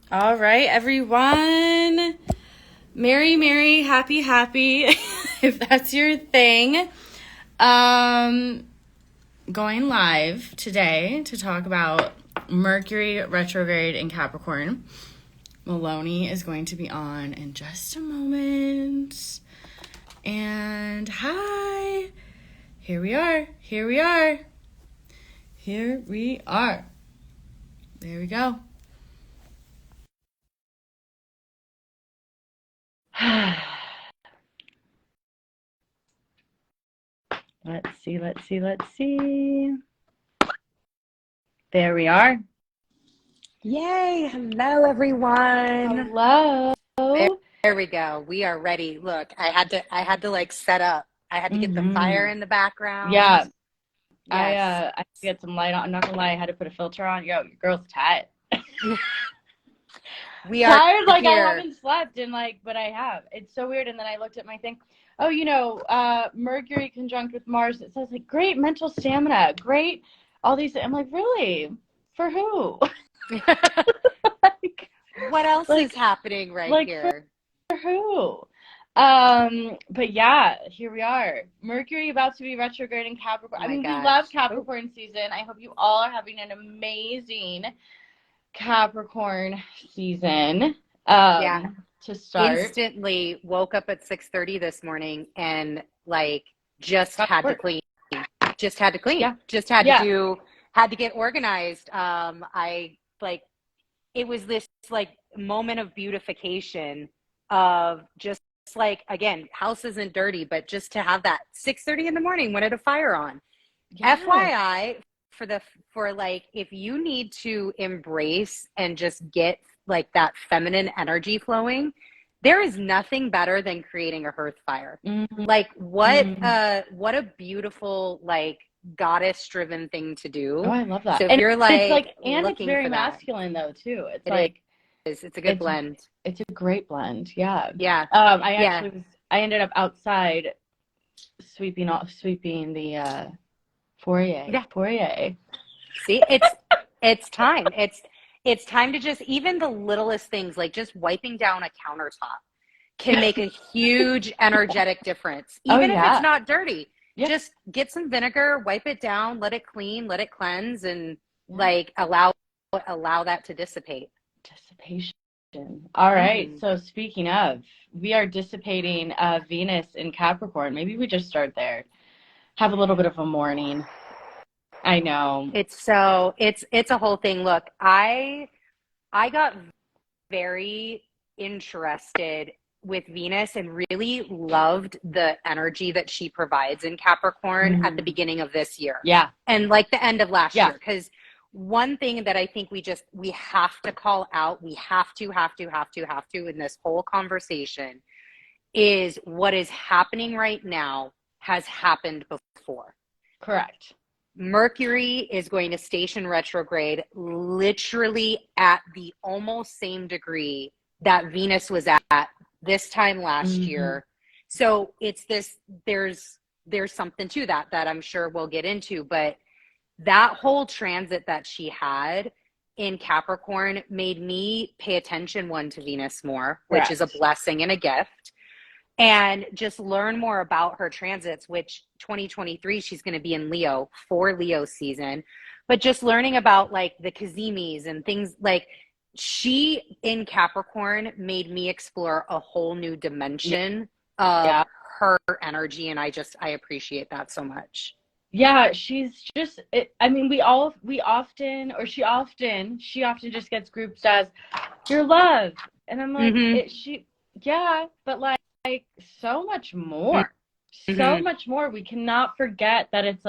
All right, everyone. Merry, happy, if that's your thing. Going live today to talk about Mercury retrograde in Capricorn. Miloni is going to be on in just a moment. And hi. Here we are. There we go. Let's see. There we are. Yay. Hello, everyone. Hello. There we go. We are ready. Look, I had to like set up. I had to get the fire in the background. Yeah. Yes. I had to get some light on. I'm not gonna lie, I had to put a filter on. Yo, your girl's tired. We are tired, like here. I haven't slept and but I have. It's so weird. And then I looked at my thing. Oh, Mercury conjunct with Mars. It says like great mental stamina, great all these. I'm like, really? For who? What else is happening right here? For who? But yeah, here we are. Mercury about to be retrograde in Capricorn. Oh we gosh. love Capricorn season. I hope you all are having an amazing Capricorn season. To start. Instantly woke up at 6:30 this morning and had to clean. Just had to clean. Yeah. Just had to get organized. It was this moment of beautification of just again, house isn't dirty, but just to have that 6:30 in the morning, wanted a fire on. Yes. FYI, if you need to embrace and just get that feminine energy flowing, there is nothing better than creating a hearth fire. Mm-hmm. What a beautiful goddess driven thing to do. Oh, I love that. So if you're it's very masculine though too. It's a good blend. It's a great blend. Yeah. Yeah. I ended up outside sweeping the foyer. Yeah. Foyer. See, it's time. It's time to just, even the littlest things, like just wiping down a countertop can make a huge energetic difference. Even if it's not dirty. Yeah. Just get some vinegar, wipe it down, let it clean, let it cleanse, and allow that to dissipate. Dissipation. All right. So speaking of, we are dissipating Venus in Capricorn. Maybe we just start there. Have a little bit of a morning. I know. It's a whole thing. Look, I got very interested with Venus and really loved the energy that she provides in Capricorn at the beginning of this year. Yeah. And the end of last year. Because one thing that I think we have to call out, we have to in this whole conversation is what is happening right now has happened before. Correct. Mercury is going to station retrograde literally at the almost same degree that Venus was at this time last year. So it's there's something to that I'm sure we'll get into, but that whole transit that she had in Capricorn made me pay attention to Venus more, which is a blessing and a gift. And just learn more about her transits, which 2023, she's going to be in Leo for Leo season. But just learning about the Kazimis and things she in Capricorn made me explore a whole new dimension of her energy. And I appreciate that so much. Yeah, she's just, she often just gets grouped as your love. And I'm like, but so much more. So much more. We cannot forget that it's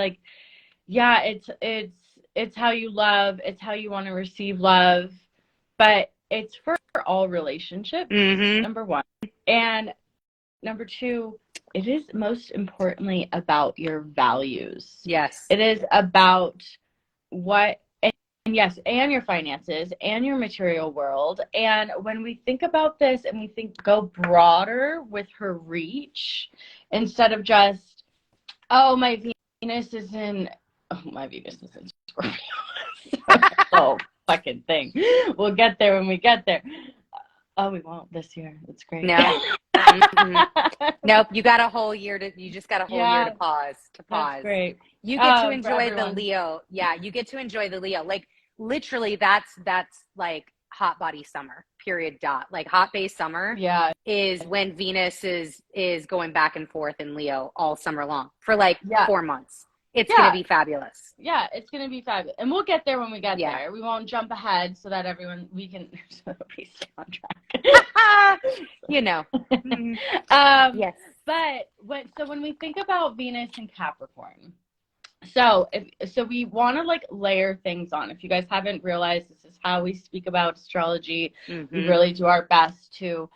it's how you love, it's how you want to receive love, but it's for all relationships, number one. And number two, it is most importantly about your values. Yes. It is about and your finances and your material world. And when we think about this and we go broader with her reach, instead of just, my Venus is in Scorpio. fucking thing. We'll get there when we get there. Oh, we won't this year. It's great. No. Nope. You got a whole year you just got a whole year to pause. That's great. You get to enjoy the Leo. Yeah. You get to enjoy the Leo. Like literally that's like hot body summer, period. Like hot base summer is when Venus is going back and forth in Leo all summer long for like 4 months. It's going to be fabulous. Yeah, it's going to be fabulous. And we'll get there when we get there. We won't jump ahead so that we can stay on track. You know. Yes. But when we think about Venus and Capricorn, so we want to like layer things on. If you guys haven't realized, this is how we speak about astrology. We really do our best to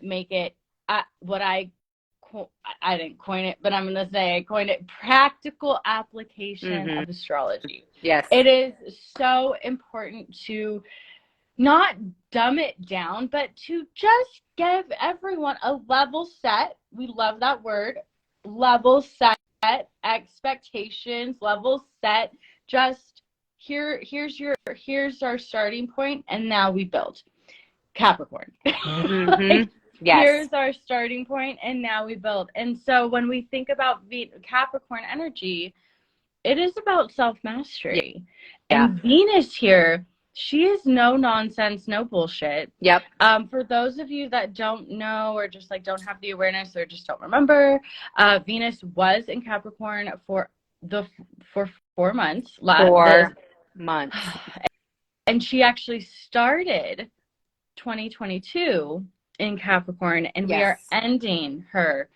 make it what I didn't coin it, but I'm going to say I coined it practical application of astrology. Yes. It is so important to not dumb it down, but to just give everyone a level set. We love that word, level set, expectations, level set. Just here's our starting point, and now we build. Capricorn. Yes. Here's our starting point, and now we build. And so when we think about Capricorn energy, it is about self-mastery. And Venus here, she is no nonsense, no bullshit. Yep. For those of you that don't know or just like don't have the awareness or just don't remember, Venus was in Capricorn for 4 months. 4 months. And she actually started 2022 in Capricorn, and we are ending her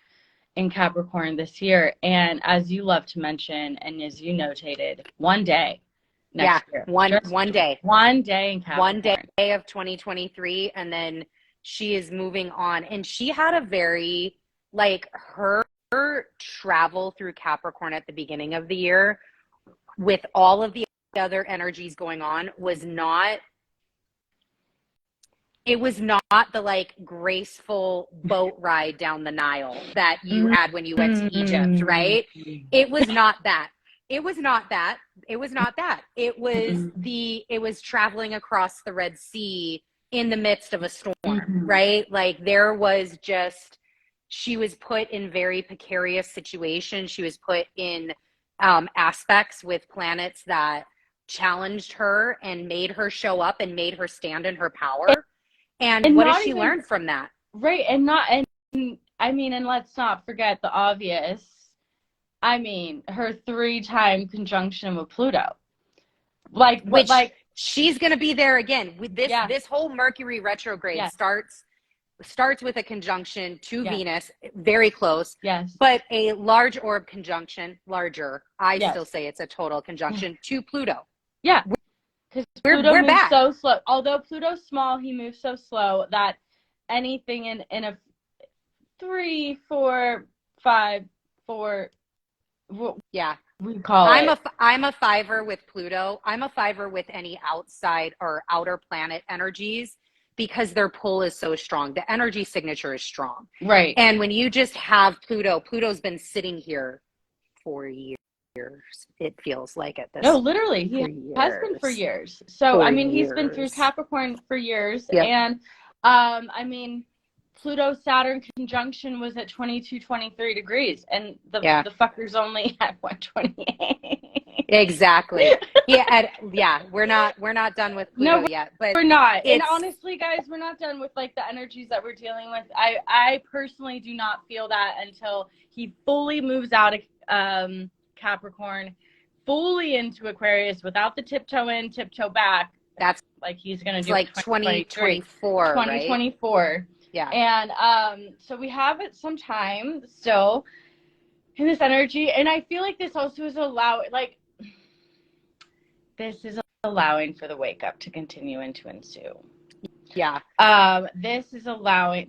in Capricorn this year. And as you love to mention, and as you notated, one day next year. One day. One day in Capricorn. One day of 2023, and then she is moving on. And she had a very, like, her travel through Capricorn at the beginning of the year with all of the other energies going on was not the like graceful boat ride down the Nile that you had when you went to Egypt, right? It was not that. It was traveling across the Red Sea in the midst of a storm, right? Like she was put in very precarious situations. She was put in aspects with planets that challenged her and made her show up and made her stand in her power. And what did she learn from that? Right. And let's not forget the obvious. I mean, her 3-time conjunction with Pluto. She's going to be there again with this. This whole Mercury retrograde starts with a conjunction to Venus, very close. Yes. But a large orb conjunction, larger. I still say it's a total conjunction to Pluto. Yeah. Because Pluto moves back. so slow. Although Pluto's small, he moves so slow that anything in a 3, 4, 5, 4. We call it. I'm a 5er with Pluto. I'm a 5er with any outside or outer planet energies because their pull is so strong. The energy signature is strong. Right. And when you just have Pluto's been sitting here for years. It feels like at this. No, literally, he has been for years. So he's been through Capricorn for years, and Pluto Saturn conjunction was at 23 degrees, and the fucker's only at 128. Exactly. We're not done with Pluto yet, but we're not. And honestly, guys, we're not done with like the energies that we're dealing with. I personally do not feel that until he fully moves out of Capricorn fully into Aquarius without the tiptoe in, tiptoe back. That's like he's going to do like 2024, 2024. Right? Yeah. And so we have it some time still in this energy. And I feel like this also is allowing for the wake up to continue and to ensue. Yeah. This is allowing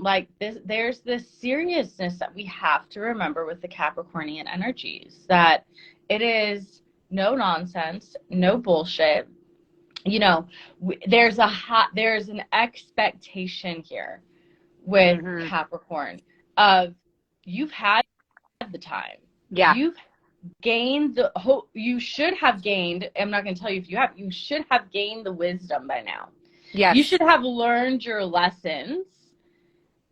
there's this seriousness that we have to remember with the Capricornian energies, that it is no nonsense, no bullshit. You know, there's an expectation here with Capricorn of you've had the time. Yeah. gained you should have gained, I'm not going to tell you if you should have gained the wisdom by now. Yes. You should have learned your lessons,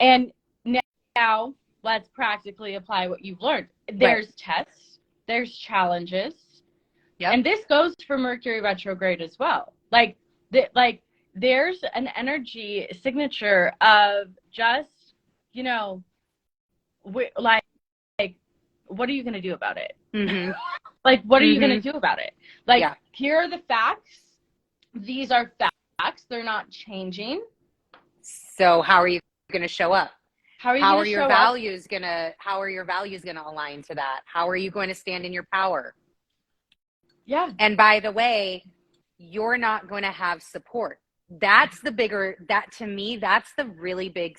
and now let's practically apply what you've learned. There's tests, there's challenges, and this goes for Mercury retrograde as well. Like there's an energy signature of just, you know, like what are you going to do about it? Mm-hmm. Like, what are you going to do about it? Like, here are the facts. These are facts. They're not changing. So how are you going to show up? How are your values going to align to that? How are you going to stand in your power? Yeah. And by the way, you're not going to have support. That's the really big,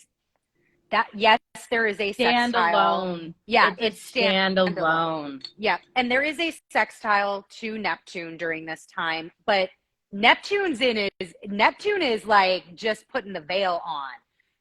yes, there is a stand sextile. Alone. Yeah, it's stand alone. Yeah, and there is a sextile to Neptune during this time, but Neptune is like just putting the veil on.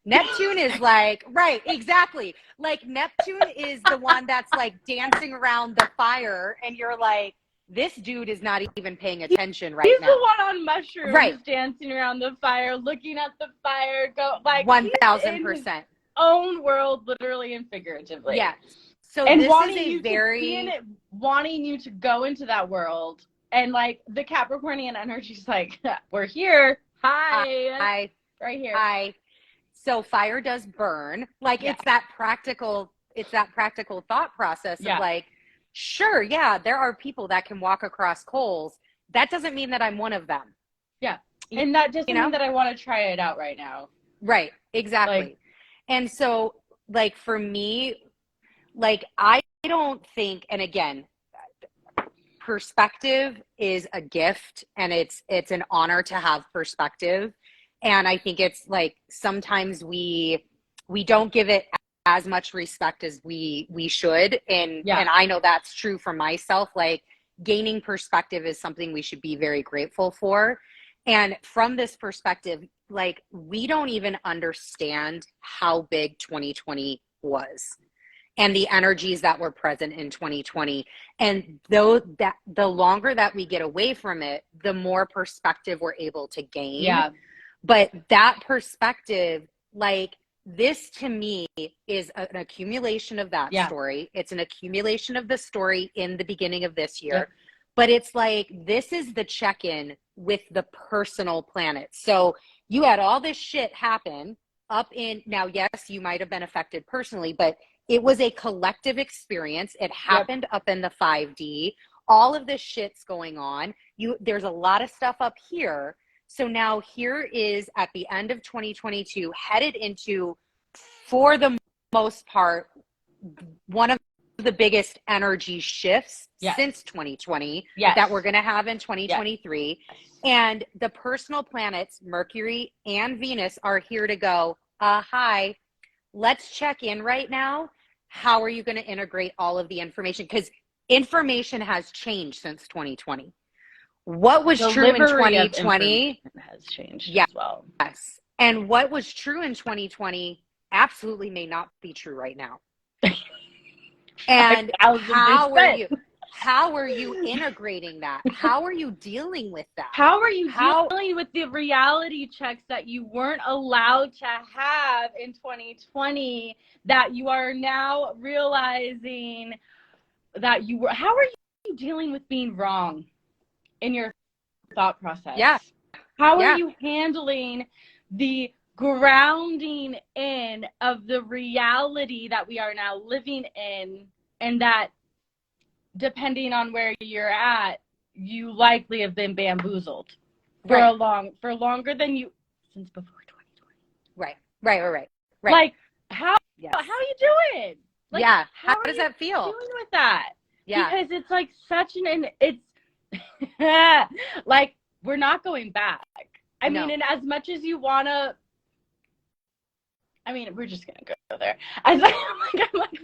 Neptune is like, right, exactly. Like Neptune is the one that's like dancing around the fire, and you're like, this dude is not even paying attention right now. He's the one on mushrooms, right, dancing around the fire, looking at the fire, go like 1,000%. Own world, literally and figuratively. Yeah. So and this wanting is you wanting you to go into that world, and like the Capricornian energy's like, we're here. Hi. Right here. Hi. So fire does burn. Like it's that practical thought process of like, sure, yeah, there are people that can walk across coals. That doesn't mean that I'm one of them. Yeah. And that doesn't mean that I want to try it out right now. Right. Exactly. Like, and so like for me, like I don't think, and again, perspective is a gift, and it's an honor to have perspective. And I think it's like sometimes we don't give it as much respect as we should. And I know that's true for myself. Like gaining perspective is something we should be very grateful for. And from this perspective, like we don't even understand how big 2020 was and the energies that were present in 2020. And though that the longer that we get away from it, the more perspective we're able to gain. Yeah. But that perspective, like this to me is an accumulation of that story. It's an accumulation of the story in the beginning of this year. Yep. But it's like, this is the check-in with the personal planet. So you had all this shit happen up in, now, yes, you might have been affected personally, but it was a collective experience. It happened up in the 5D. All of this shit's going on. There's a lot of stuff up here. So now here is at the end of 2022, headed into, for the most part, one of the biggest energy shifts since 2020 that we're going to have in 2023. And the personal planets, Mercury and Venus, are here to go, hi, let's check in right now. How are you going to integrate all of the information? Because information has changed since 2020. What was true in 2020 has changed as well. Yes. And what was true in 2020 absolutely may not be true right now. And how are you integrating that? How are you dealing with that? How are you dealing with the reality checks that you weren't allowed to have in 2020 that you are now realizing that you were? How are you dealing with being wrong in your thought process? Yeah. How are you handling the grounding in of the reality that we are now living in, and that depending on where you're at, you likely have been bamboozled for longer than you, since before 2020. Right. Like how you doing? Like, how does that feel? Dealing with that? Yeah. Because it's like such it's like we're not going back. I mean, and as much as you wanna, I mean, we're just gonna go there. I'm like,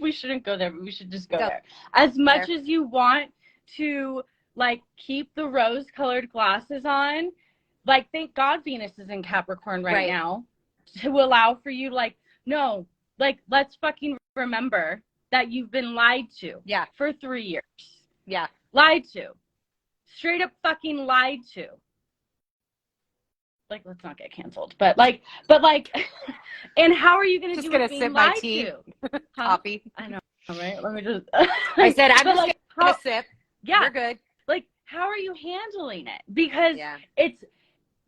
we shouldn't go there, but we should just go there. As much as you want to, like, keep the rose-colored glasses on, like, thank God Venus is in Capricorn right now to allow for you, like, no, like, let's fucking remember that you've been lied to for 3 years. Yeah. Lied to. Straight up fucking lied to. Like, let's not get canceled. But like, and how are you going to do it being lied to? Coffee. I know, right? Let me just. I said, I'm just going to sip. Yeah. You're good. Like, how are you handling it? Because it's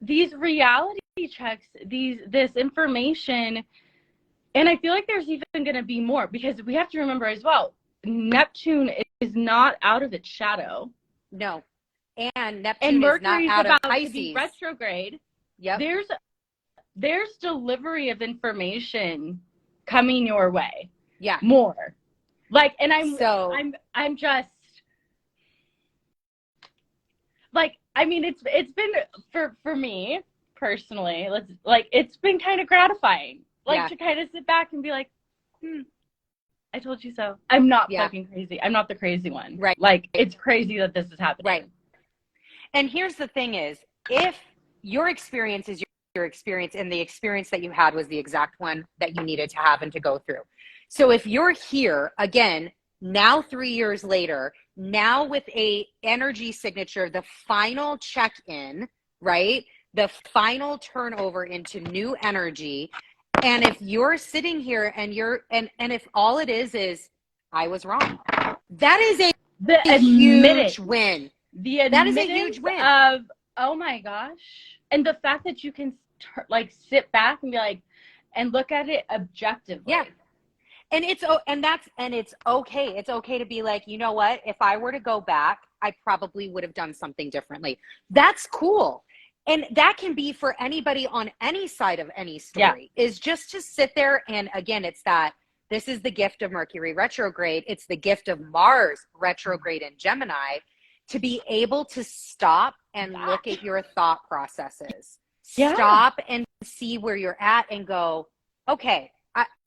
these reality checks, this information, and I feel like there's even going to be more, because we have to remember as well, Neptune is not out of its shadow. No. And Neptune is not out of Pisces. To be retrograde. Yep. There's delivery of information coming your way. Yeah. More. Like, and I'm just like, I mean, it's been for me personally, it's been kind of gratifying. Like, to kind of sit back and be like, I told you so. I'm not fucking crazy. I'm not the crazy one. Right. Like, it's crazy that this is happening. Right. And here's the thing is, if your experience is your experience, and the experience that you had was the exact one that you needed to have and to go through. So if you're here again, now 3 years later, now with a energy signature, the final check-in, right? The final turnover into new energy. And if you're sitting here and and if all it is I was wrong, that is a huge win. That is a huge win of, oh my gosh. And the fact that you can sit back and be like, and look at it objectively. Yeah. And it's okay. It's okay to be like, you know what? If I were to go back, I probably would have done something differently. That's cool. And that can be for anybody on any side of any story, is just to sit there. And again, this is the gift of Mercury retrograde. It's the gift of Mars retrograde in Gemini, to be able to stop and look at your thought processes. Stop and see where you're at and go, okay,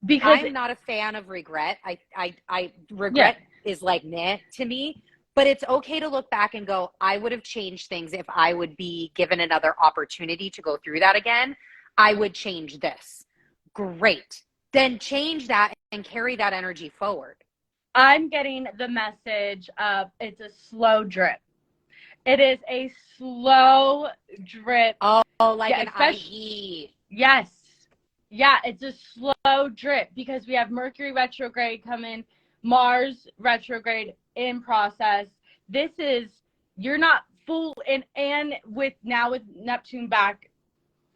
because I'm not a fan of regret. I regret is like meh to me, but it's okay to look back and go, I would have changed things if I would be given another opportunity to go through that again. I would change this. Great. Then change that and carry that energy forward. I'm getting the message of it's a slow drip. It is a slow drip. Oh, like an IV. Yes. Yeah, it's a slow drip, because we have Mercury retrograde coming, Mars retrograde in process. This is, you're not full in, and with Neptune back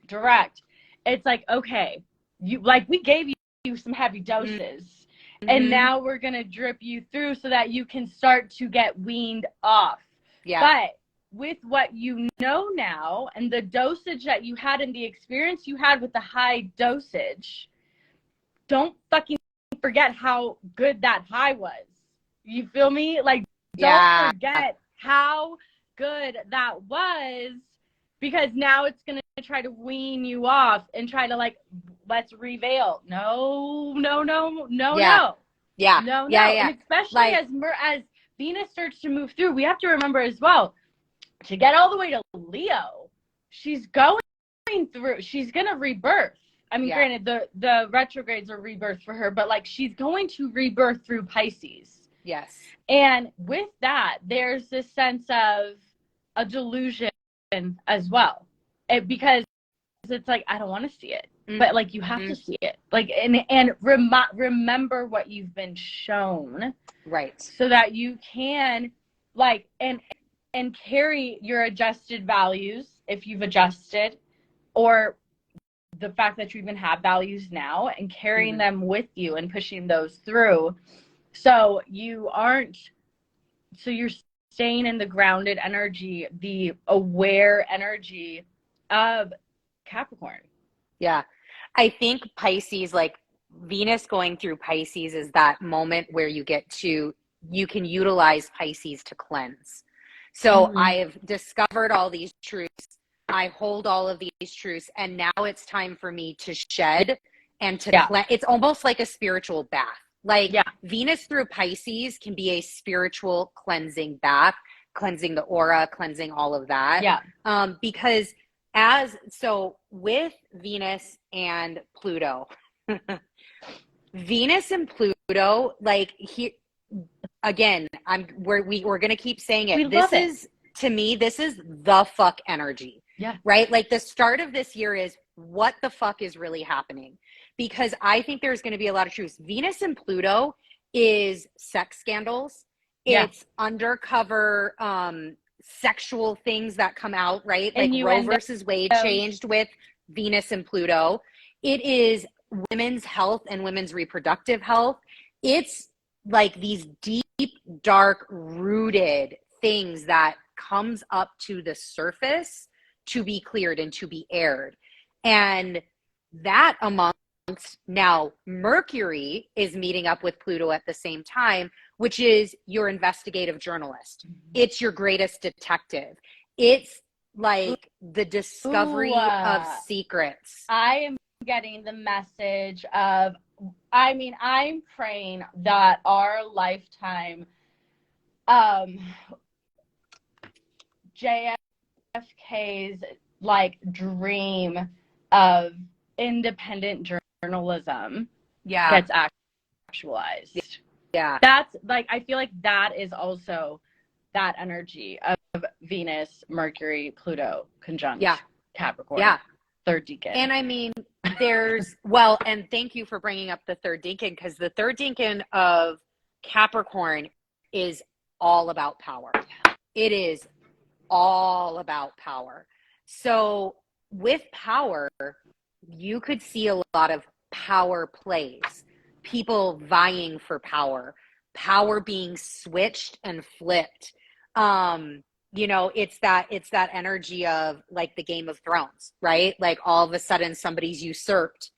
direct, it's like, okay, we gave you some heavy doses, and now we're going to drip you through so that you can start to get weaned off. Yeah. But with what you know now and the dosage that you had and the experience you had with the high dosage, don't fucking forget how good that high was. You feel me? Like, don't forget how good that was, because now it's going to try to wean you off and try to let's reveal. No. Yeah. No. Yeah. And especially as Venus starts to move through, we have to remember as well, to get all the way to Leo, she's going through, she's going to rebirth. I mean, granted, the retrogrades are rebirth for her, but she's going to rebirth through Pisces. Yes. And with that, there's this sense of a delusion as well. Because it's like, I don't want to see it. But you have to see it. And remember what you've been shown. Right. So that you can and carry your adjusted values, if you've adjusted, or the fact that you even have values now, and carrying them with you and pushing those through. So you're staying in the grounded energy, the aware energy of Capricorn. Yeah. I think Pisces, Venus going through Pisces, is that moment where you can utilize Pisces to cleanse. So I've discovered all these truths. I hold all of these truths, and now it's time for me to shed and to cleanse. It's almost like a spiritual bath. Venus through Pisces can be a spiritual cleansing bath, cleansing the aura, cleansing all of that. Yeah. Because with Venus and Pluto, Venus and Pluto, again, we're going to keep saying it. To me, this is the fuck energy. Yeah. Right? Like the start of this year is what the fuck is really happening? Because I think there's going to be a lot of truth. Venus and Pluto is sex scandals. Yeah. It's undercover sexual things that come out, right? And like Roe versus Wade changed with Venus and Pluto. It is women's health and women's reproductive health. It's like these deep, dark, rooted things that comes up to the surface to be cleared and to be aired. And that amongst now Mercury is meeting up with Pluto at the same time, which is your investigative journalist. It's your greatest detective. It's like the discovery of secrets. I am getting the message of, I mean, I'm praying that our lifetime, JFK's like dream of independent journalism gets actualized. Yeah. That's like, I feel like that is also that energy of Venus, Mercury, Pluto, conjunct Capricorn. Yeah. Third decan. And I mean, and thank you for bringing up the third decan, because the third decan of Capricorn is all about power. It is all about power. So with power, you could see a lot of power plays, people vying for power being switched and flipped. You know, it's that energy of like the Game of Thrones, right? Like all of a sudden somebody's usurped,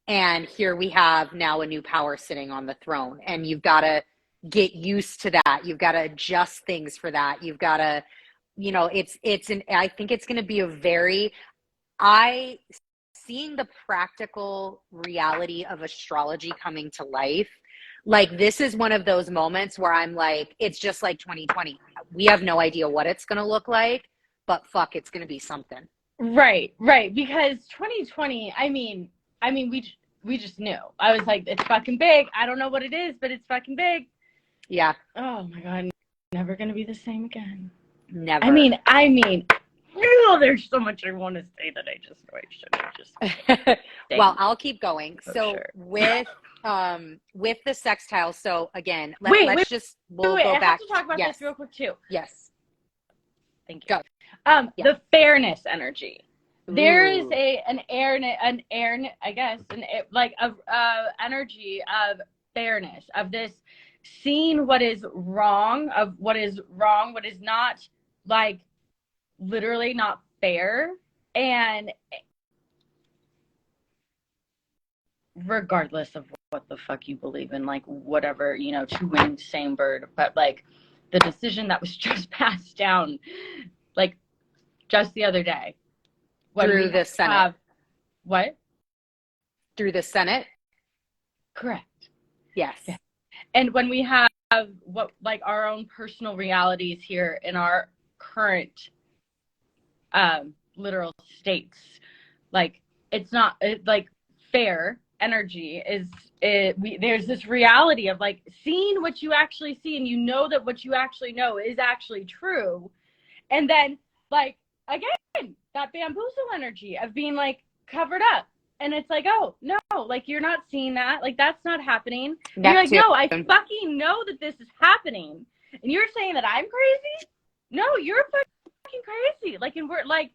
and here we have now a new power sitting on the throne, and you've got to get used to that. You've got to adjust things for that. You've got to, you know, I think it's going to be seeing the practical reality of astrology coming to life. Like, this is one of those moments where I'm like, it's just like 2020. We have no idea what it's going to look like, but fuck, it's going to be something. Right. Because 2020, I mean, we just knew. I was like, it's fucking big. I don't know what it is, but it's fucking big. Yeah. Oh my God. Never going to be the same again. Never. I mean, oh, there's so much I want to say that I just know I shouldn't. Well, I'll keep going. So sure. with the sextile. So again, we'll go back. I have to talk about this real quick too. Yes. Thank you. The fairness energy. Ooh. There is an energy of fairness, of this seeing what is wrong, what is not, like, literally not fair, and regardless of what the fuck you believe in, like, whatever, you know, two wings, same bird, but like the decision that was just passed down, like, just the other day through the Senate. What? Through the Senate? Correct. Yes. Yeah. And when we have what, like, our own personal realities here in our current literal states, like, it's not like fair energy there's this reality of, like, seeing what you actually see, and you know that what you actually know is actually true, and then, like, again, that bamboozle energy of being, like, covered up. And it's like, oh, no, like, you're not seeing that. Like, that's not happening. And you're like, no, I fucking know that this is happening. And you're saying that I'm crazy? No, you're fucking crazy. Like, and we're, like,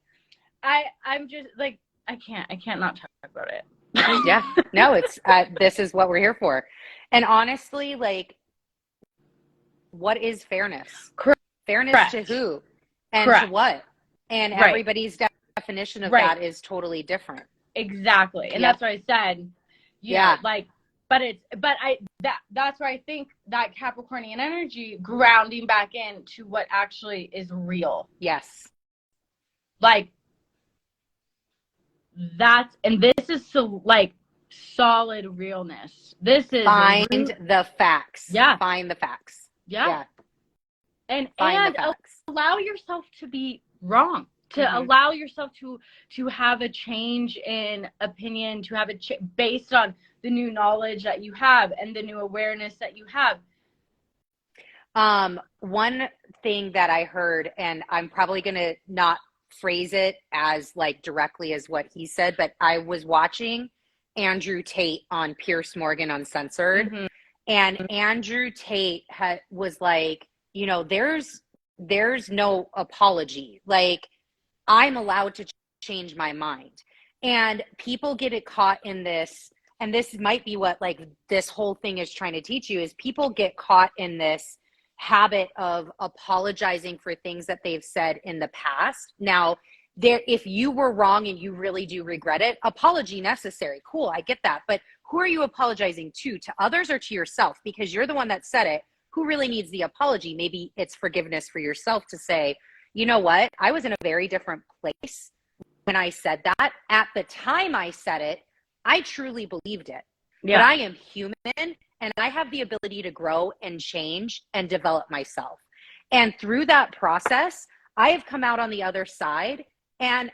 I'm just, like, I can't not talk about it. Yeah. No, it's, this is what we're here for. And honestly, like, what is fairness? Correct. Fairness to who? And Correct. to what? And everybody's definition of that is totally different. Exactly. And that's what I said. Know, like, that's where I think that Capricornian energy grounding back into what actually is real. Yes. Like, this is so, like, solid realness. This is find the facts. Yeah. Find the facts. Yeah. And allow yourself to be wrong. To allow yourself to have a change in opinion, to have based on the new knowledge that you have and the new awareness that you have. One thing that I heard, and I'm probably going to not phrase it as like directly as what he said, but I was watching Andrew Tate on Pierce Morgan Uncensored, and Andrew Tate was like, you know, there's no apology. Like, I'm allowed to change my mind. And people get it caught in this, and this might be what like this whole thing is trying to teach you, is people get caught in this habit of apologizing for things that they've said in the past. Now, if you were wrong and you really do regret it, apology necessary. Cool, I get that. But who are you apologizing to others or to yourself? Because you're the one that said it. Who really needs the apology? Maybe it's forgiveness for yourself to say, you know what? I was in a very different place when I said that. At the time I said it, I truly believed it. Yeah. But I am human, and I have the ability to grow and change and develop myself. And through that process, I have come out on the other side, and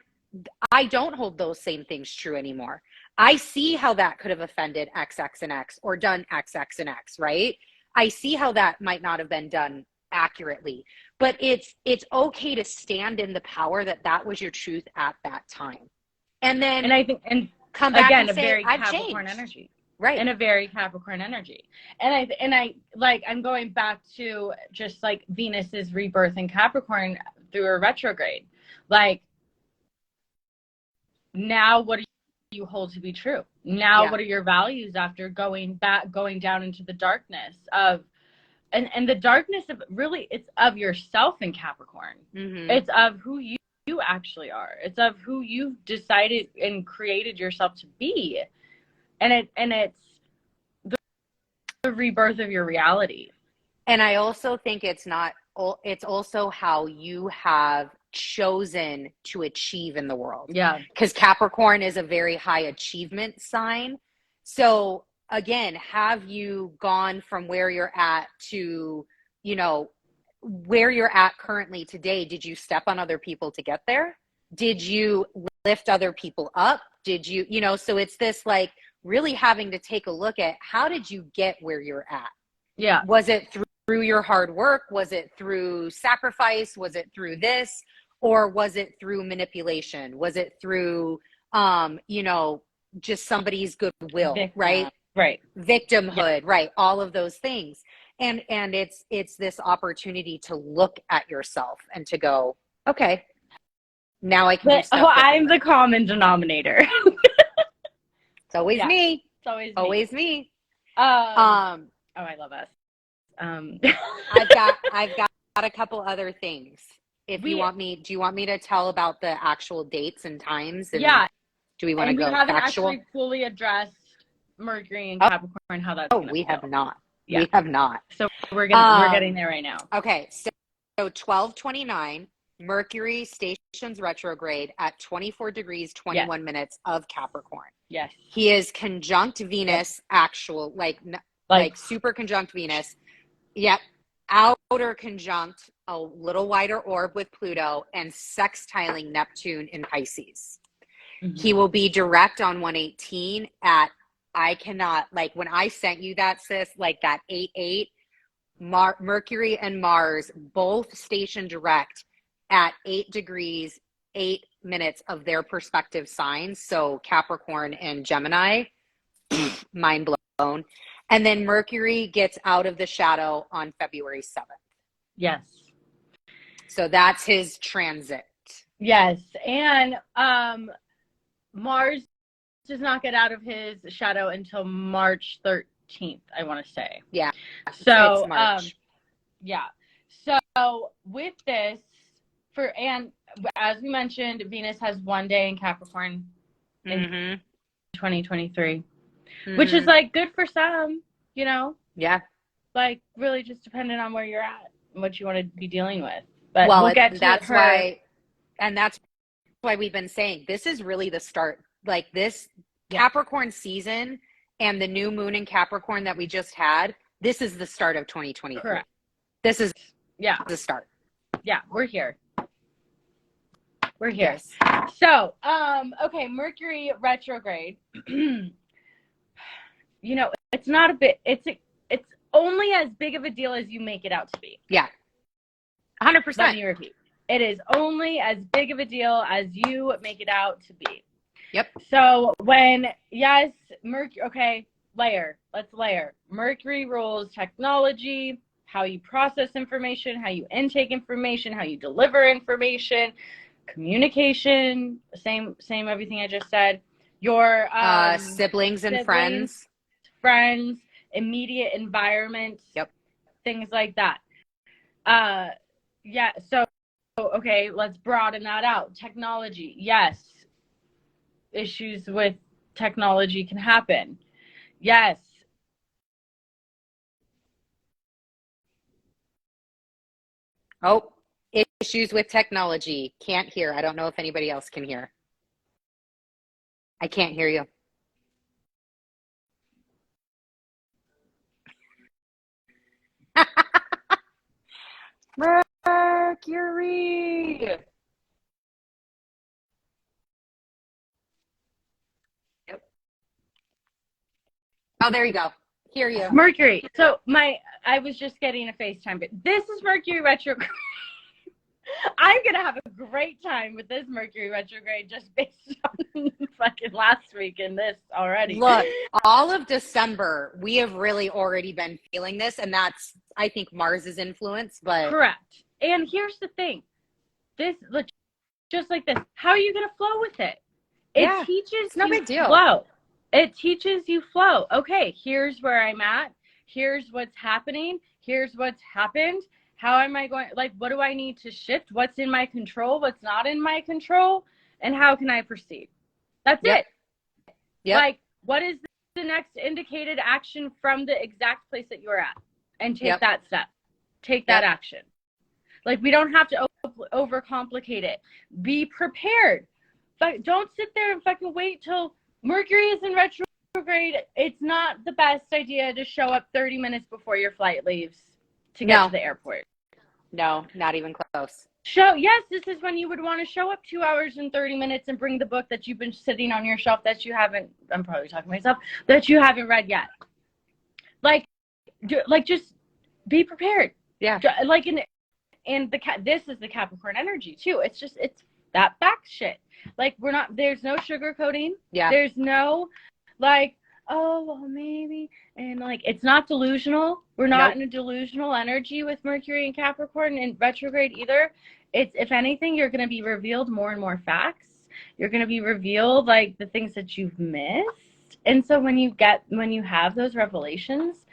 I don't hold those same things true anymore. I see how that could have offended X, X, and X, or done X, X, and X, right? I see how that might not have been done accurately, but it's okay to stand in the power that was your truth at that time. And then, and I think, and come back again, and a say, very I've Capricorn changed. energy. Right. And a very Capricorn energy. And I like, I'm going back to just like Venus's rebirth in Capricorn through a retrograde. Like, now what do you hold to be true? Now, what are your values after going down into the darkness of, and the darkness of really, it's of yourself in Capricorn. It's of who you actually are. It's of who you've decided and created yourself to be. And it's the rebirth of your reality. And I also think it's also how you have chosen to achieve in the world. Yeah. Because Capricorn is a very high achievement sign. So again, have you gone from where you're at to, you know, where you're at currently today? Did you step on other people to get there? Did you lift other people up? Did you, you know, so it's this like really having to take a look at, how did you get where you're at? Yeah. Was it through your hard work? Was it through sacrifice? Was it through this? Or was it through manipulation? Was it through, you know, just somebody's goodwill, right? Right. Victimhood, right? All of those things. And it's this opportunity to look at yourself and to go, okay, now I can do stuff. I'm the common denominator. It's always me. It's always me. Oh, I love us. I've got a couple other things. Do you want me to tell about the actual dates and times? And do we want to go factual? We haven't actually fully addressed Mercury and Capricorn, how that's we have not. Yeah. We have not. So we're getting there right now. Okay. So 1229, Mercury stations retrograde at 24 degrees, 21 minutes of Capricorn. Yes. He is conjunct Venus, actual, like super conjunct Venus. Yep. Outer conjunct, a little wider orb with Pluto, and sextiling Neptune in Pisces. He will be direct on 118 at, I cannot, like when I sent you that, sis, like that 8-8, Mercury and Mars both stationed direct at 8 degrees, 8 minutes of their respective signs. So Capricorn and Gemini, mind blown. And then Mercury gets out of the shadow on February 7th. Yes. So that's his transit. Yes. And Mars does not get out of his shadow until March 13th, I want to say. Yeah. So, it's March. Yeah. So with this, and as we mentioned, Venus has 1 day in Capricorn in 2023, which is like good for some, you know? Yeah. Like really just depending on where you're at and what you want to be dealing with. But we'll get to that's why we've been saying this is really the start. Like this Capricorn season and the new moon in Capricorn that we just had, this is the start of 2023. Correct. This is the start. Yeah, we're here. We're here. Yes. So, okay, Mercury retrograde. You know, it's not a bit, it's only as big of a deal as you make it out to be. Yeah. 100%. Let me repeat. It is only as big of a deal as you make it out to be. Yep. So when, yes, Mercury, okay, let's layer. Mercury rules technology, how you process information, how you intake information, how you deliver information, communication, same everything I just said. Your siblings and friends, immediate environment, yep, things like that. Yeah, so okay, let's broaden that out. Technology, yes. Issues with technology can happen. Yes. Oh, issues with technology. Can't hear. I don't know if anybody else can hear. I can't hear you. Mercury. Yep. Oh, there you go. Hear you. Mercury. So I was just getting a FaceTime, but this is Mercury retrograde. I'm going to have a great time with this Mercury retrograde just based on fucking last week and this already. Look, all of December, we have really already been feeling this, and that's, I think, Mars's influence, but... Correct. And here's the thing. This, just like this, how are you going to flow with it? It teaches no big deal. Flow. It teaches you flow. Okay, here's where I'm at. Here's what's happening. Here's what's happened. How am I going, like, what do I need to shift? What's in my control? What's not in my control? And how can I proceed? That's it. Yep. Like, what is the next indicated action from the exact place that you're at? And take that step. Take that action. Like, we don't have to overcomplicate it. Be prepared. But don't sit there and fucking wait till Mercury is in retrograde. It's not the best idea to show up 30 minutes before your flight leaves to get to the airport. No, not even close. Yes, this is when you would want to show up 2 hours and 30 minutes and bring the book that you've been sitting on your shelf that you haven't, I'm probably talking to myself, that you haven't read yet. Just be prepared. Yeah. Like, this is the Capricorn energy too. It's that back shit. Like, there's no sugarcoating. Yeah. There's no, like, oh, well, maybe. And, like, it's not delusional. We're not in a delusional energy with Mercury and Capricorn in retrograde either. It's, if anything, you're going to be revealed more and more facts. You're going to be revealed, like, the things that you've missed. And so when you have those revelations,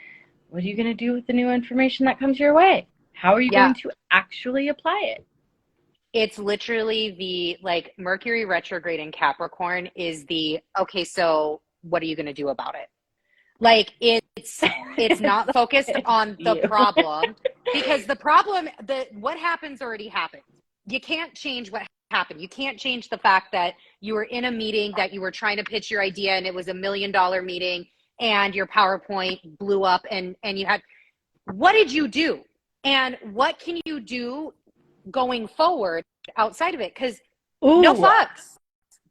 what are you going to do with the new information that comes your way? How are you going to actually apply it? It's literally like, Mercury retrograde in Capricorn is okay, so what are you going to do about it? Like, it's not focused on the problem, because the problem, what happens already happened. You can't change what happened. You can't change the fact that you were in a meeting, that you were trying to pitch your idea, and it was $1 million meeting, and your PowerPoint blew up, and you had, what did you do? And what can you do going forward outside of it? Because no fucks.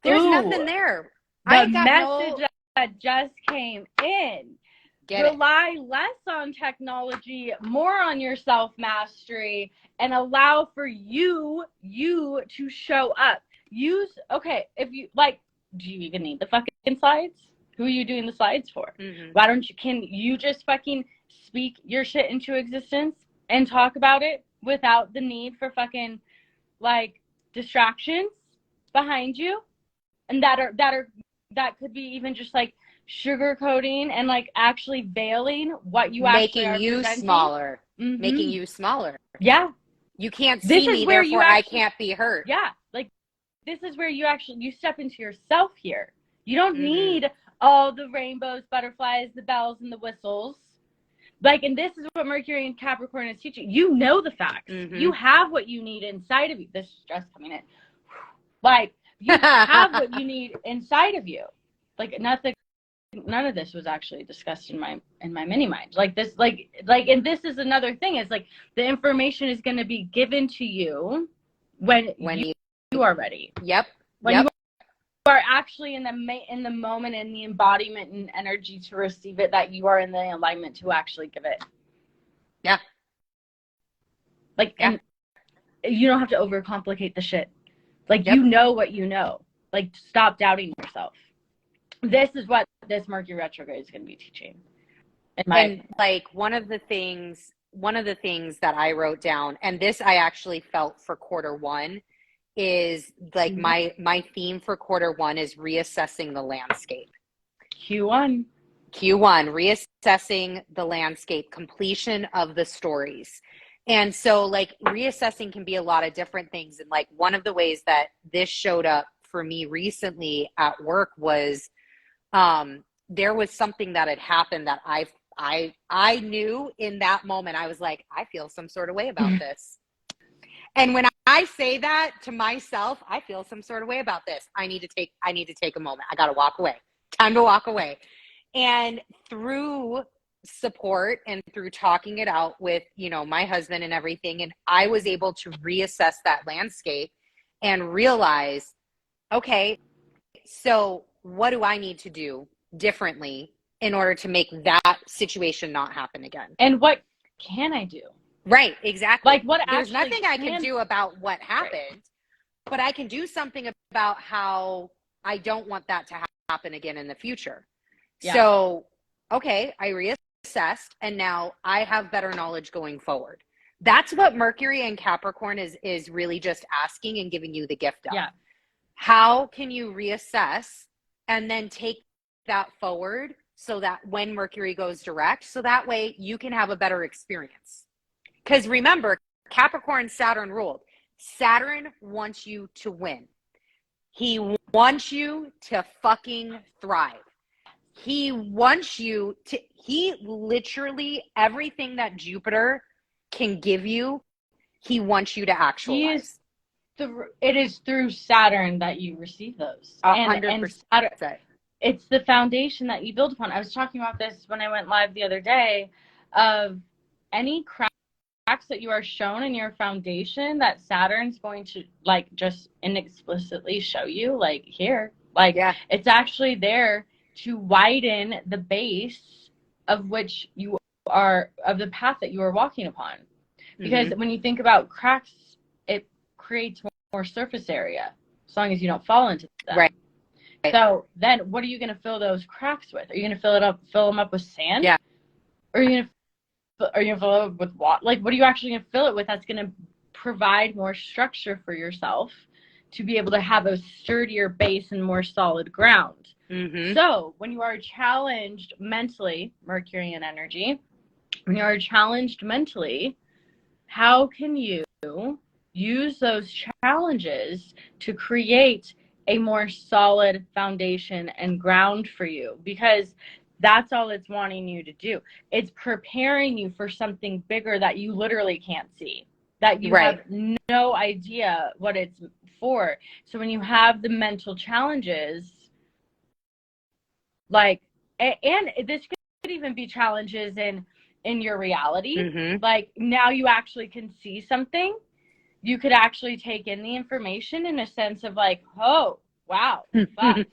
There's nothing there. The message that just came in. Rely less on technology, more on your self-mastery, and allow for you to show up. If you, like, do you even need the fucking slides? Who are you doing the slides for? Mm-hmm. Can you just fucking speak your shit into existence and talk about it without the need for fucking, like, distractions behind you? And that could be even just, like, sugarcoating and, like, actually veiling what you actually are presenting. Making you smaller. Yeah. You can't see me, therefore I can't be heard. Yeah. Like, this is where you step into yourself here. You don't need all the rainbows, butterflies, the bells, and the whistles. Like, and this is what Mercury and Capricorn is teaching. You know the facts. Mm-hmm. You have what you need inside of you. This stress coming in. Like, you have what you need inside of you. Like, none of this was actually discussed in my mini mind. Like, this, like, and this is another thing, is like, the information is going to be given to you when you are ready. Yep. When you are actually in the moment, in the embodiment and energy to receive it, that you are in the alignment to actually give it. Yeah. Like, Yeah. and you don't have to overcomplicate the shit. Like, Yep. you know what you know. Like, stop doubting yourself. This is what this Mercury retrograde is going to be teaching. And like one of the things that I wrote down, and this I actually felt for quarter one, is like my theme for quarter one is reassessing the landscape. Q1, reassessing the landscape, completion of the stories. And so like reassessing can be a lot of different things. And like one of the ways that this showed up for me recently at work was there was something that had happened that I knew in that moment. I was like, I feel some sort of way about this. And when I say that to myself, I feel some sort of way about this. I need to take a moment. I got to walk away. Time to walk away. And through support and through talking it out with, you know, my husband and everything, and I was able to reassess that landscape and realize, okay, so what do I need to do differently in order to make that situation not happen again? And what can I do? Right, exactly. Like, what There's actually nothing I can do about what happened, but I can do something about how I don't want that to happen again in the future. Yeah. So, okay, I reassessed, and now I have better knowledge going forward. That's what Mercury and Capricorn is really just asking and giving you the gift of. Yeah. How can you reassess and then take that forward so that when Mercury goes direct, so that way you can have a better experience? Because remember, Capricorn, Saturn ruled. Saturn wants you to win. He wants you to fucking thrive. He wants you to, he literally, everything that Jupiter can give you, he wants you to actualize. It is through Saturn that you receive those. 100%. And Saturn, it's the foundation that you build upon. I was talking about this when I went live the other day, of any cracks that you are shown in your foundation that Saturn's going to like just inexplicitly show you, like, here, like, yeah. It's actually there to widen the base of which you are, of the path that you are walking upon. Because when you think about cracks, it creates more surface area as long as you don't fall into them. Right. So then what are you going to fill those cracks with? Are you going to fill them up with sand? Yeah. Or are you going to fill it with water? Like, what are you actually going to fill it with that's going to provide more structure for yourself to be able to have a sturdier base and more solid ground? So when you are challenged mentally, Mercurian energy, when you are challenged mentally, how can you use those challenges to create a more solid foundation and ground for you? Because that's all it's wanting you to do. It's preparing you for something bigger that you literally can't see, that you have no idea what it's for. So when you have the mental challenges, like, and this could even be challenges in your reality. Like, now you actually can see something. You could actually take in the information in a sense of like, oh, wow, fuck.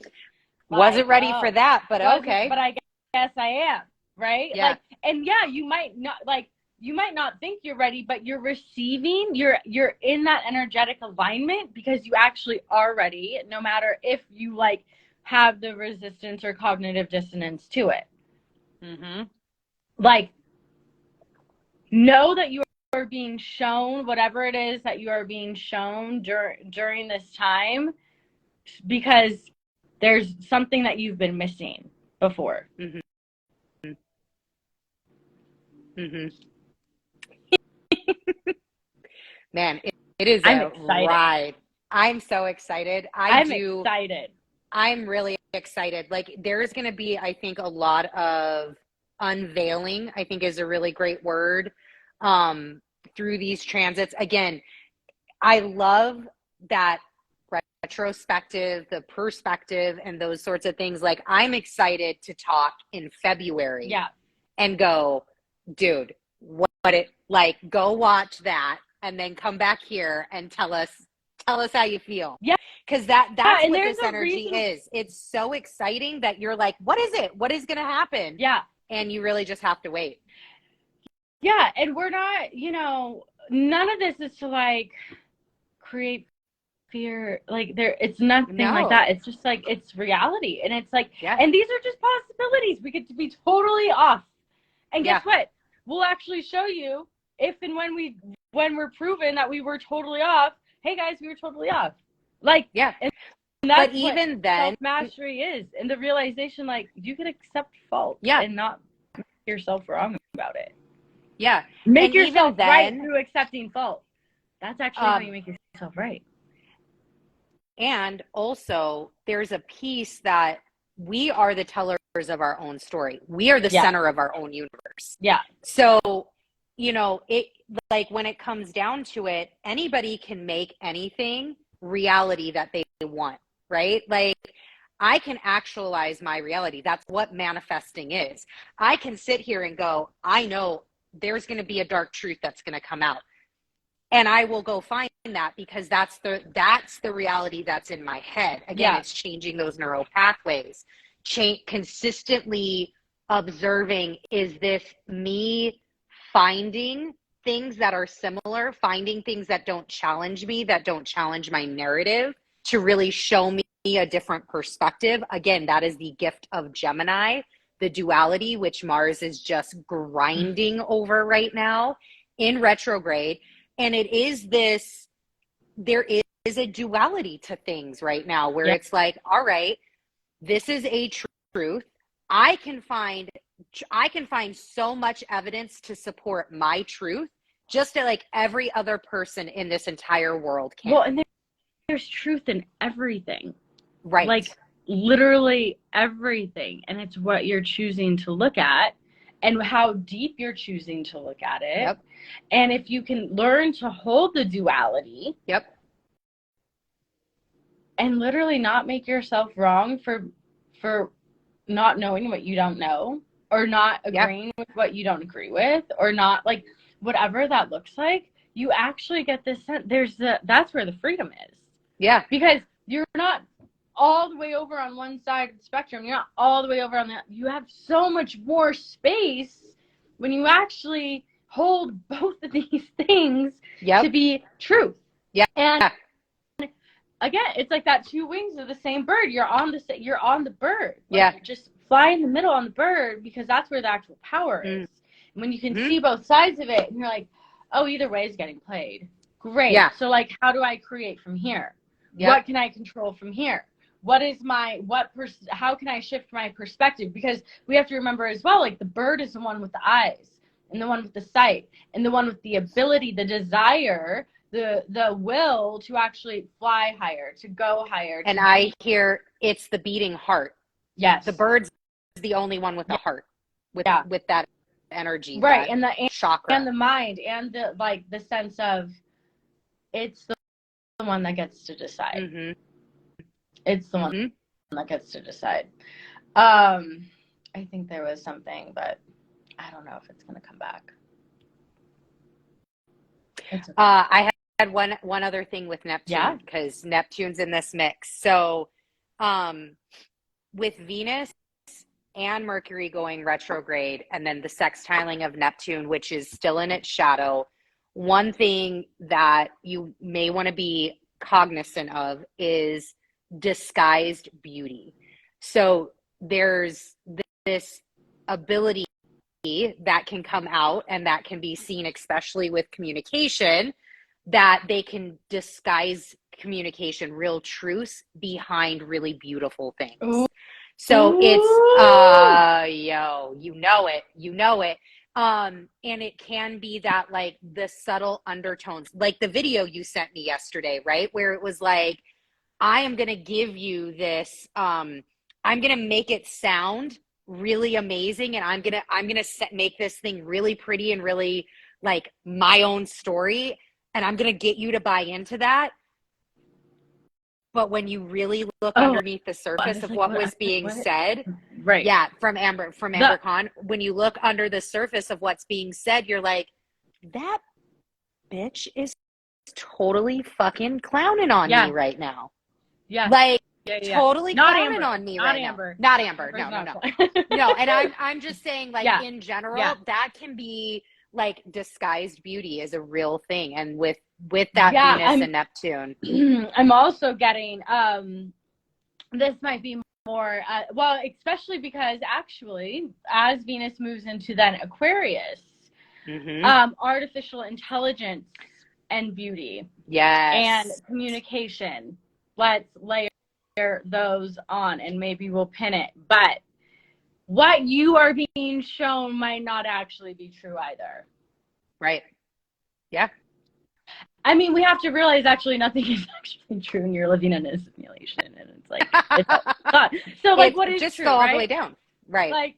Wasn't ready for that, but okay. But I guess I am, right? Yeah. Like, and yeah, you might not think you're ready, but you're receiving, you're in that energetic alignment because you actually are ready, no matter if you like have the resistance or cognitive dissonance to it. Like, know that you are being shown whatever it is that you are being shown during this time, because there's something that you've been missing before. Man, it is a ride. I'm so excited. I'm excited. I'm really excited. Like, there's going to be, I think, a lot of unveiling, I think is a really great word, through these transits. Again, I love that retrospective, the perspective, and those sorts of things. Like, I'm excited to talk in February and go, dude, what it, like, go watch that and then come back here and tell us how you feel. Yeah. Because that's what this energy is. It's so exciting that you're like, what is it? What is going to happen? Yeah. And you really just have to wait. Yeah, and we're not, you know, none of this is to like create fear. Like it's nothing like that. It's just like, it's reality. And it's like, and these are just possibilities. We get to be totally off. And guess what? We'll actually show you if and when we're proven that we were totally off. Hey guys, we were totally off. Like, and that's but even what then, self-mastery is. And the realization, like, you can accept fault and not make yourself wrong about it. Yeah. Make yourself right through accepting fault. That's actually how you make yourself right. And also, there's a piece that we are the tellers of our own story. We are the center of our own universe. Yeah. So, you know, it, like, when it comes down to it, anybody can make anything reality that they want, right? Like, I can actualize my reality. That's what manifesting is. I can sit here and go, I know there's going to be a dark truth that's going to come out. And I will go find that, because that's the reality that's in my head. Again, it's changing those neural pathways. Consistently observing, is this me finding things that are similar, finding things that don't challenge me, that don't challenge my narrative, to really show me a different perspective. Again, that is the gift of Gemini, the duality, which Mars is just grinding over right now in retrograde. And it is this, there is a duality to things right now where it's like, all right, this is a truth. I can find so much evidence to support my truth, just like every other person in this entire world can. Well, and there's truth in everything. Right. Like literally everything. And it's what you're choosing to look at and how deep you're choosing to look at it. Yep. And if you can learn to hold the duality. Yep. And literally not make yourself wrong for not knowing what you don't know, or not agreeing with what you don't agree with, or not, like, whatever that looks like, you actually get this sense. That's where the freedom is. Yeah. Because you're not all the way over on one side of the spectrum. You're not all the way over on that. You have so much more space when you actually hold both of these things to be truth. Yeah. And again, it's like that two wings of the same bird. You're on the bird. Like, just fly in the middle on the bird, because that's where the actual power is. And when you can see both sides of it, and you're like, oh, either way is getting played. Great. Yeah. So, like, how do I create from here? Yep. What can I control from here? How can I shift my perspective? Because we have to remember as well, like, the bird is the one with the eyes, and the one with the sight, and the one with the ability, the desire, the will to actually fly higher, to go higher. And I hear it's the beating heart. Yes. The bird's the only one with the heart, with that energy. Right. That and the chakra. And the mind, and the sense of, it's the one that gets to decide. Mm-hmm. It's the one that gets to decide. I think there was something, but I don't know if it's going to come back. Okay. I had one other thing with Neptune, because Neptune's in this mix. So with Venus and Mercury going retrograde, and then the sextiling of Neptune, which is still in its shadow, one thing that you may want to be cognizant of is disguised beauty. So there's this ability that can come out, and that can be seen especially with communication, that they can disguise communication, real truths, behind really beautiful things. Ooh. So it's you know it. And it can be that, like, the subtle undertones, like the video you sent me yesterday, right? Where it was like, I am going to give you this, I'm going to make it sound really amazing, and I'm going to make this thing really pretty and really, like, my own story, and I'm going to get you to buy into that. But when you really look underneath the surface of what was being said, right? Yeah, from Amber Khan, when you look under the surface of what's being said, you're like, that bitch is totally fucking clowning on me right now. Yeah, like totally clowning on me right now. Not Amber. No. No, and I'm just saying, like, in general, that can be like disguised beauty is a real thing. And with that Venus and Neptune. I'm also getting, this might be more, well, especially because actually as Venus moves into then Aquarius, artificial intelligence and beauty. Yes. And communication. Let's layer those on and maybe we'll pin it. But what you are being shown might not actually be true either. Right. Yeah. I mean, we have to realize actually nothing is actually true and you're living in a simulation and it's like, it's not. So like, what is just true, go all right? the way down. Right. Like,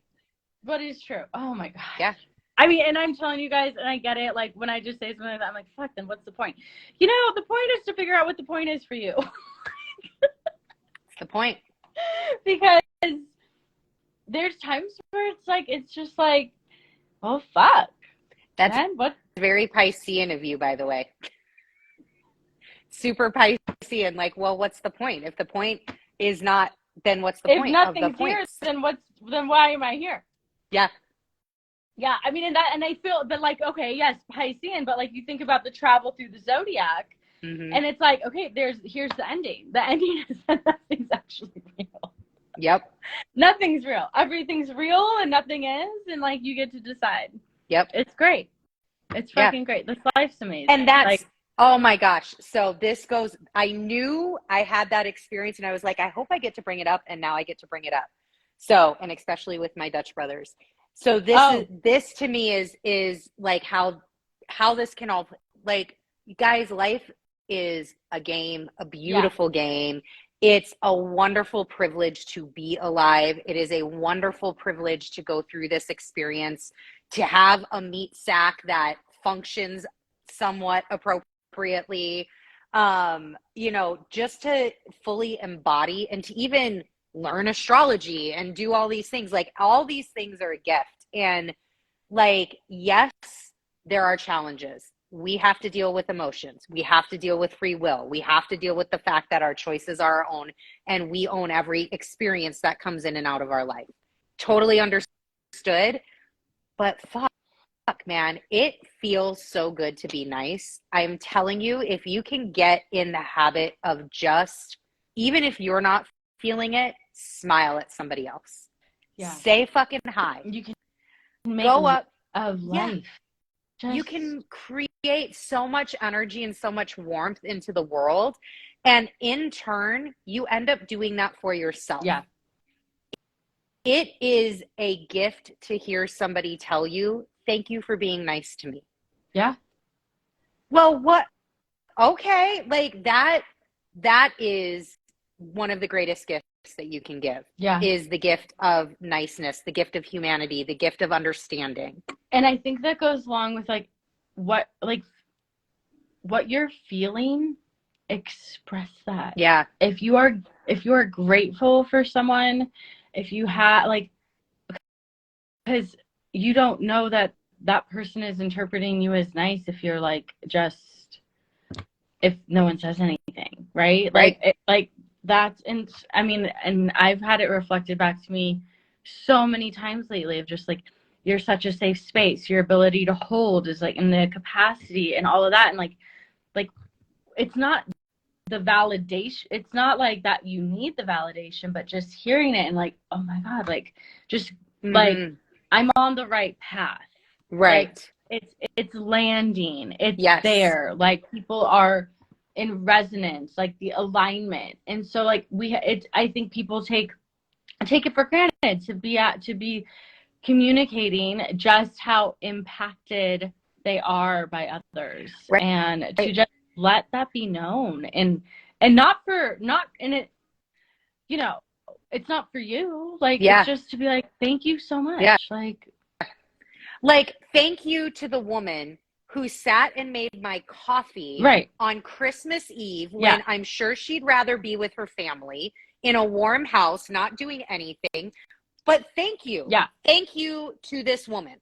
what is true? Oh my God. Yeah. I mean, and I'm telling you guys, and I get it, like, when I just say something like that, I'm like, fuck, then what's the point? You know, the point is to figure out what the point is for you. That's the point. Because there's times where it's like, it's just like, oh, fuck. That's what? Very Piscean of you, by the way. Super Piscean, like, well, what's the point? If the point is not, then what's the point of the point? If nothing's here, then why am I here? Yeah. Yeah, I mean, and I feel that, like, okay, yes, Piscean, but like you think about the travel through the zodiac, and it's like, okay, here's the ending. The ending is that nothing's actually real. Yep. Nothing's real. Everything's real and nothing is, and like you get to decide. Yep. It's great. It's fucking great. This life's amazing. And that's like, oh my gosh. So this goes, I knew I had that experience and I was like, I hope I get to bring it up, and now I get to bring it up. So, and especially with my Dutch brothers. So this to me is like how this can all, like, guys, life is a game, a beautiful game. It's a wonderful privilege to be alive. It is a wonderful privilege to go through this experience, to have a meat sack that functions somewhat appropriately, you know, just to fully embody and to even learn astrology and do all these things. Like, all these things are a gift. And like, yes, there are challenges. We have to deal with emotions. We have to deal with free will. We have to deal with the fact that our choices are our own and we own every experience that comes in and out of our life. Totally understood. But fuck, man, it feels so good to be nice. I'm telling you, if you can get in the habit of just, even if you're not feeling it, smile at somebody else. Yeah. Say fucking hi. You can make go up of life. You can create so much energy and so much warmth into the world. And in turn, you end up doing that for yourself. Yeah. It is a gift to hear somebody tell you, thank you for being nice to me. Yeah. Well, what? Okay. Like that is one of the greatest gifts that you can give. Yeah. Is the gift of niceness, the gift of humanity, the gift of understanding. And I think that goes along with like what you're feeling, express that. Yeah. If you are grateful for someone, if you have like, because you don't know that person is interpreting you as nice if you're like just, if no one says anything, right? Like that's, and I mean, and I've had it reflected back to me so many times lately of just like, you're such a safe space, your ability to hold is like in the capacity and all of that. And like it's not the validation, it's not like that you need the validation, but just hearing it and like, oh my God, like just like I'm on the right path. Right. Like, it's landing. It's there. Like people are in resonance, like the alignment. And so like I think people take it for granted to be communicating just how impacted they are by others. Right. And to just let that be known and not in it, you know, it's not for you. Like it's just to be like, thank you so much. Yeah. Like thank you to the woman who sat and made my coffee on Christmas Eve when I'm sure she'd rather be with her family in a warm house, not doing anything. But thank you. Yeah. Thank you to this woman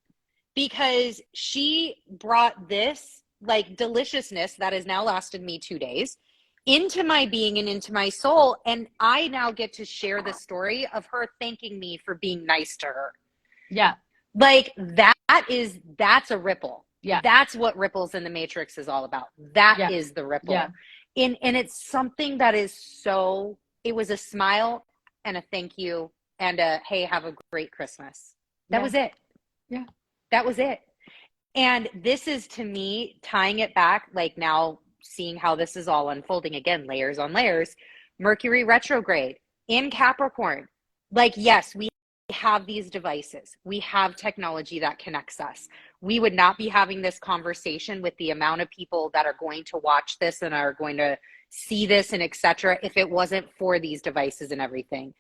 because she brought this like deliciousness that has now lasted me 2 days into my being and into my soul. And I now get to share the story of her thanking me for being nice to her. Yeah. Like that's a ripple. Yeah. That's what Ripples in the Matrix is all about. That is the ripple. Yeah. And it's something that is so, it was a smile and a thank you and a, hey, have a great Christmas. That was it. Yeah. That was it. And this is, to me, tying it back, like now seeing how this is all unfolding again, layers on layers. Mercury retrograde in Capricorn. Like, yes, we have these devices. We have technology that connects us. We would not be having this conversation with the amount of people that are going to watch this and are going to see this and etc. if it wasn't for these devices and everything.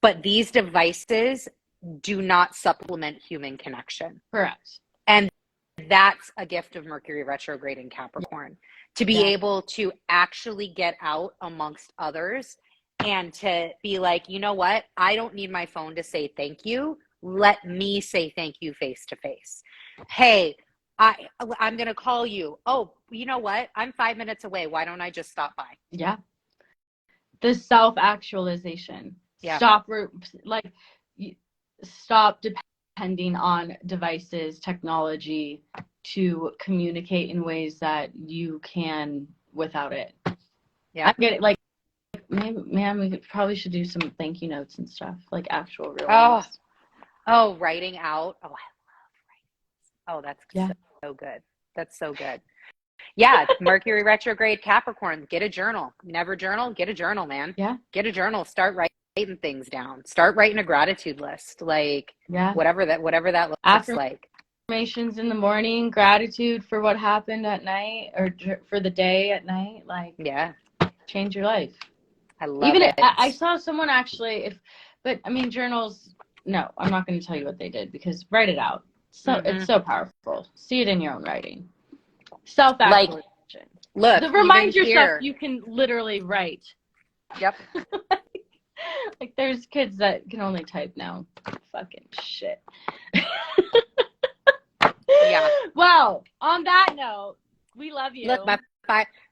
But these devices do not supplement human connection. Correct. And that's a gift of Mercury retrograde in Capricorn, to be able to actually get out amongst others and to be like, you know what? I don't need my phone to say thank you. Let me say thank you face to face. Hey, I'm going to call you. Oh, you know what? I'm 5 minutes away. Why don't I just stop by? Yeah. The self-actualization. Yeah. Stop depending on devices, technology to communicate in ways that you can without it. Yeah. I get it. Like, man, we probably should do some thank you notes and stuff, like actual real ones. Oh, writing out. Oh, I love writing. Oh, that's so good. That's so good. Yeah, Mercury retrograde Capricorn. Get a journal. Never journal? Get a journal, man. Yeah. Get a journal. Start writing things down. Start writing a gratitude list. Like, whatever that looks like. Affirmations in the morning, gratitude for what happened at night or for the day at night. Like, change your life. I love it. I saw someone actually, but I mean, journals, no, I'm not going to tell you what they did because write it out. So it's so powerful. See it in your own writing. Self-actualization. Like, look, remind yourself you can literally write. Yep. Like there's kids that can only type now. Fucking shit. Yeah. Well, on that note, we love you. Look,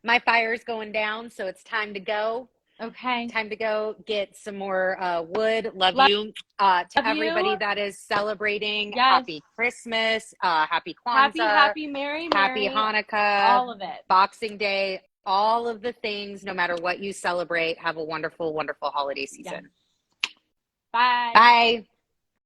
my fire's going down, so it's time to go. Okay. Time to go get some more wood. Love you. To everybody that is celebrating, happy Christmas, happy Kwanzaa, happy Merry, happy Hanukkah, all of it. Boxing Day, all of the things, no matter what you celebrate. Have a wonderful, wonderful holiday season. Bye. Bye.